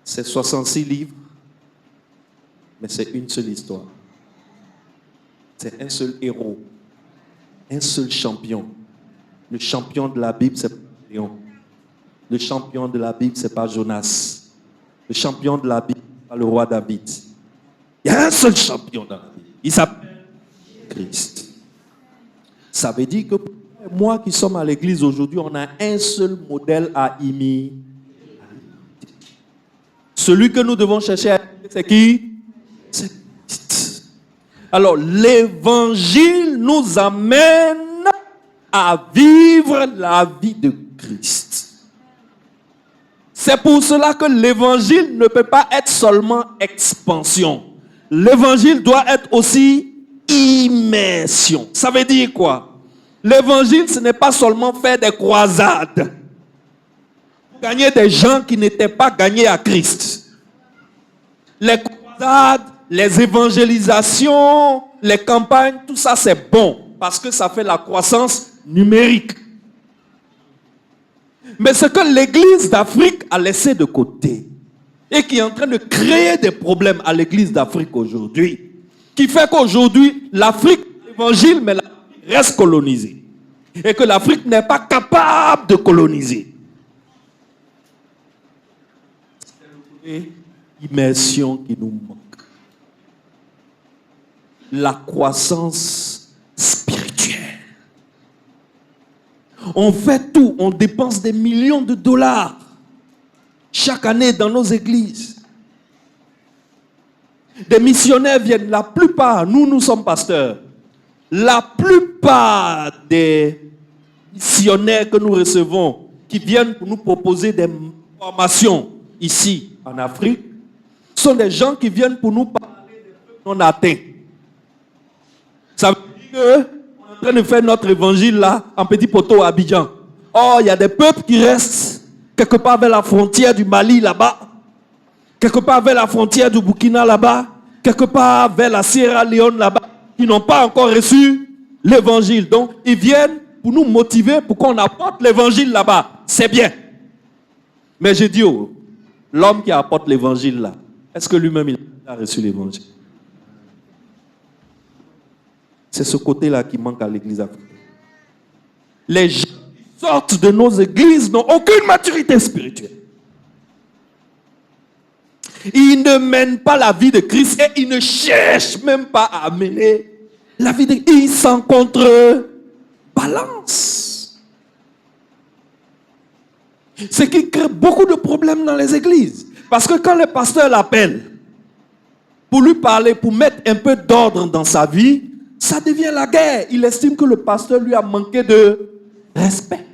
c'est 66 livres, mais c'est une seule histoire. C'est un seul héros, un seul champion. Le champion de la Bible, c'est pas Léon. Le champion de la Bible, c'est pas Jonas. Le champion de la Bible, c'est pas le roi David. Il y a un seul champion dans la Bible. Il s'appelle Christ. Ça veut dire que moi qui sommes à l'église aujourd'hui, on a un seul modèle à imiter. Celui que nous devons chercher à imiter, c'est qui? C'est Christ. Alors, l'évangile nous amène à vivre la vie de Christ. C'est pour cela que l'évangile ne peut pas être seulement expansion. L'évangile doit être aussi immersion. Ça veut dire quoi? L'évangile, ce n'est pas seulement faire des croisades. Gagner des gens qui n'étaient pas gagnés à Christ. Les croisades, les évangélisations, les campagnes, tout ça c'est bon parce que ça fait la croissance numérique. Mais ce que l'Église d'Afrique a laissé de côté et qui est en train de créer des problèmes à l'Église d'Afrique aujourd'hui, qui fait qu'aujourd'hui l'Afrique évangile, mais l'Afrique reste colonisée et que l'Afrique n'est pas capable de coloniser. C'est l'immersion qui nous manque. La croissance spirituelle. On fait tout, on dépense des millions de dollars chaque année dans nos églises. Des missionnaires viennent, la plupart, nous sommes pasteurs, la plupart des missionnaires que nous recevons, qui viennent pour nous proposer des formations ici en Afrique, sont des gens qui viennent pour nous parler des peuples non atteints. Ça veut dire qu'on est en train de faire notre évangile là, en petit poteau à Abidjan. Oh, il y a des peuples qui restent quelque part vers la frontière du Mali là-bas, quelque part vers la frontière du Burkina là-bas, quelque part vers la Sierra Leone là-bas, qui n'ont pas encore reçu l'évangile. Donc, ils viennent pour nous motiver, pour qu'on apporte l'évangile là-bas. C'est bien. Mais je dis, l'homme qui apporte l'évangile là, est-ce que lui-même il a reçu l'évangile? C'est ce côté-là qui manque à l'église africaine. Les gens qui sortent de nos églises n'ont aucune maturité spirituelle. Ils ne mènent pas la vie de Christ et ils ne cherchent même pas à mener la vie de Christ. Ils s'en contrebalancent. Ce qui crée beaucoup de problèmes dans les églises. Parce que quand le pasteur l'appelle pour lui parler, pour mettre un peu d'ordre dans sa vie, ça devient la guerre. Il estime que le pasteur lui a manqué de respect.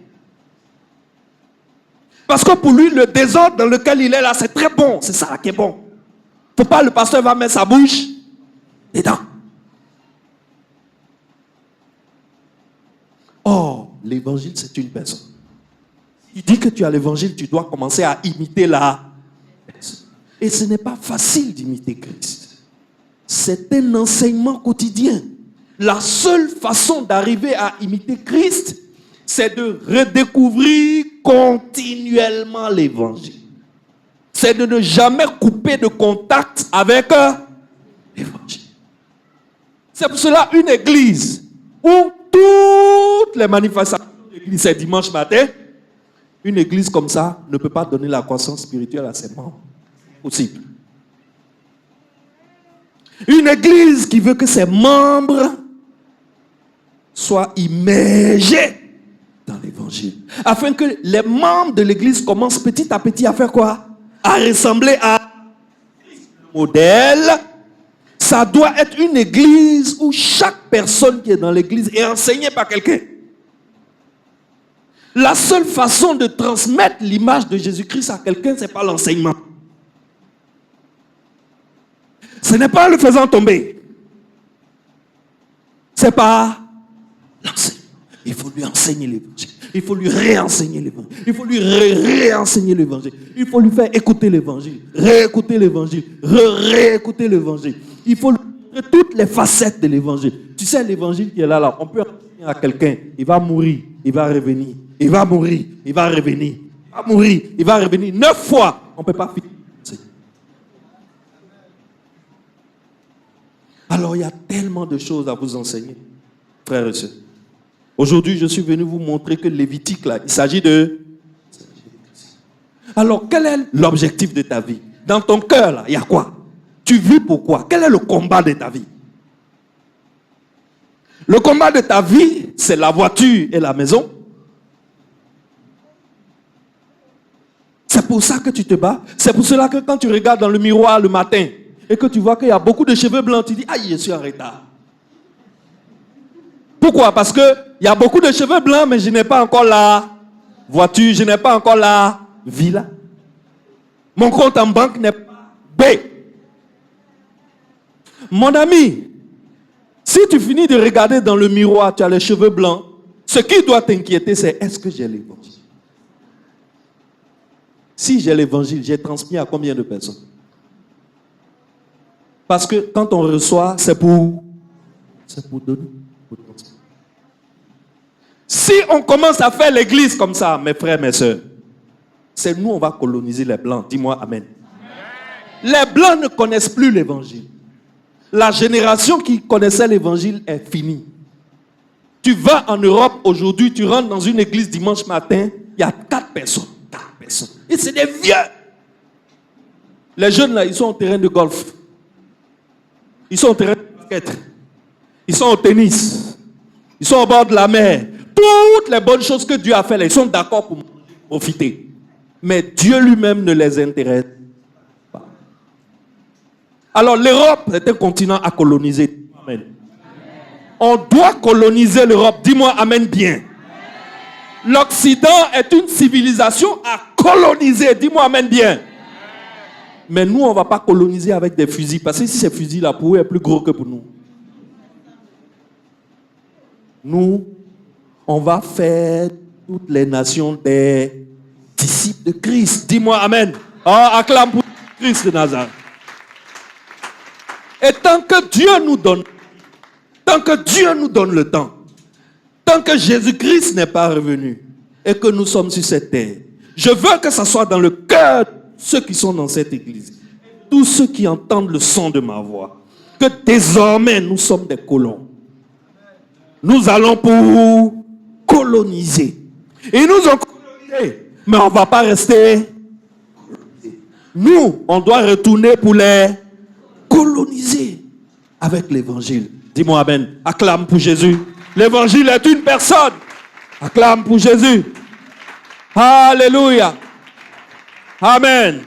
Parce que pour lui, le désordre dans lequel il est là, c'est très bon. C'est ça qui est bon. Faut pas, le pasteur va mettre sa bouche dedans. Or, l'évangile, c'est une personne. Il dit que tu as l'évangile, tu dois commencer à imiter la personne. Et ce n'est pas facile d'imiter Christ. C'est un enseignement quotidien. La seule façon d'arriver à imiter Christ, c'est de redécouvrir continuellement l'évangile. C'est de ne jamais couper de contact avec l'évangile. C'est pour cela une église où toutes les manifestations l'église, c'est dimanche matin. Une église comme ça ne peut pas donner la croissance spirituelle à ses membres. Possible. Une église qui veut que ses membres soient immergés dans l'évangile. Afin que les membres de l'église commencent petit à petit à faire quoi? À ressembler à le modèle. Ça doit être une église où chaque personne qui est dans l'église est enseignée par quelqu'un. La seule façon de transmettre l'image de Jésus-Christ à quelqu'un, ce n'est pas l'enseignement. Ce n'est pas en le faisant tomber. Ce n'est pas l'enseignement. Il faut lui enseigner l'évangile. Il faut lui réenseigner l'évangile. Il faut lui réenseigner l'évangile. Il faut lui faire écouter l'évangile. Réécouter l'évangile. Réécouter l'évangile. Il faut lui montrer toutes les facettes de l'évangile. Tu sais, l'évangile qui est là, on peut enseigner à quelqu'un. Il va mourir, il va revenir. Il va mourir, il va revenir. Il va mourir, il va revenir. 9 fois, on ne peut pas finir. Alors, il y a tellement de choses à vous enseigner, frères et sœurs. Aujourd'hui, je suis venu vous montrer que Lévitique, là, il s'agit de... Alors, quel est l'objectif de ta vie? Dans ton cœur, là, il y a quoi? Tu vis pourquoi? Quel est le combat de ta vie? Le combat de ta vie, c'est la voiture et la maison. C'est pour ça que tu te bats. C'est pour cela que quand tu regardes dans le miroir le matin et que tu vois qu'il y a beaucoup de cheveux blancs, tu dis, aïe, je suis en retard. Pourquoi? Parce qu'il y a beaucoup de cheveux blancs, mais je n'ai pas encore la voiture, je n'ai pas encore la villa. Mon compte en banque n'est pas B. Mon ami, si tu finis de regarder dans le miroir, tu as les cheveux blancs, ce qui doit t'inquiéter, c'est est-ce que j'ai l'évangile? Si j'ai l'évangile, j'ai transmis à combien de personnes? Parce que quand on reçoit, c'est pour donner. Si on commence à faire l'église comme ça, mes frères, mes soeurs, c'est nous, on va coloniser les blancs. Dis-moi amen. Les blancs ne connaissent plus l'évangile. La génération qui connaissait l'évangile est finie. Tu vas en Europe aujourd'hui, tu rentres dans une église dimanche matin, il y a 4 personnes. 4 personnes. Et c'est des vieux. Les jeunes là, ils sont au terrain de golf. Ils sont au terrain de basket. Ils sont au tennis. Ils sont au bord de la mer. Toutes les bonnes choses que Dieu a fait, là, ils sont d'accord pour profiter. Mais Dieu lui-même ne les intéresse pas. Alors l'Europe est un continent à coloniser. Amen. On doit coloniser l'Europe. Dis-moi amen bien. L'Occident est une civilisation à coloniser. Dis-moi amen bien. Mais nous, on ne va pas coloniser avec des fusils. Parce que si ces fusils-là, pour eux, est plus gros que pour nous. Nous, on va faire toutes les nations des disciples de Christ. Dis-moi amen. Oh, acclame pour Christ de Nazareth. Et tant que Dieu nous donne le temps, tant que Jésus-Christ n'est pas revenu et que nous sommes sur cette terre, je veux que ça soit dans le cœur de ceux qui sont dans cette église, tous ceux qui entendent le son de ma voix, que désormais nous sommes des colons. Nous allons pour coloniser. Ils nous ont colonisés, mais on ne va pas rester. Nous, on doit retourner pour les coloniser avec l'évangile. Dis-moi amen. Acclame pour Jésus. L'évangile est une personne. Acclame pour Jésus. Alléluia. Amen.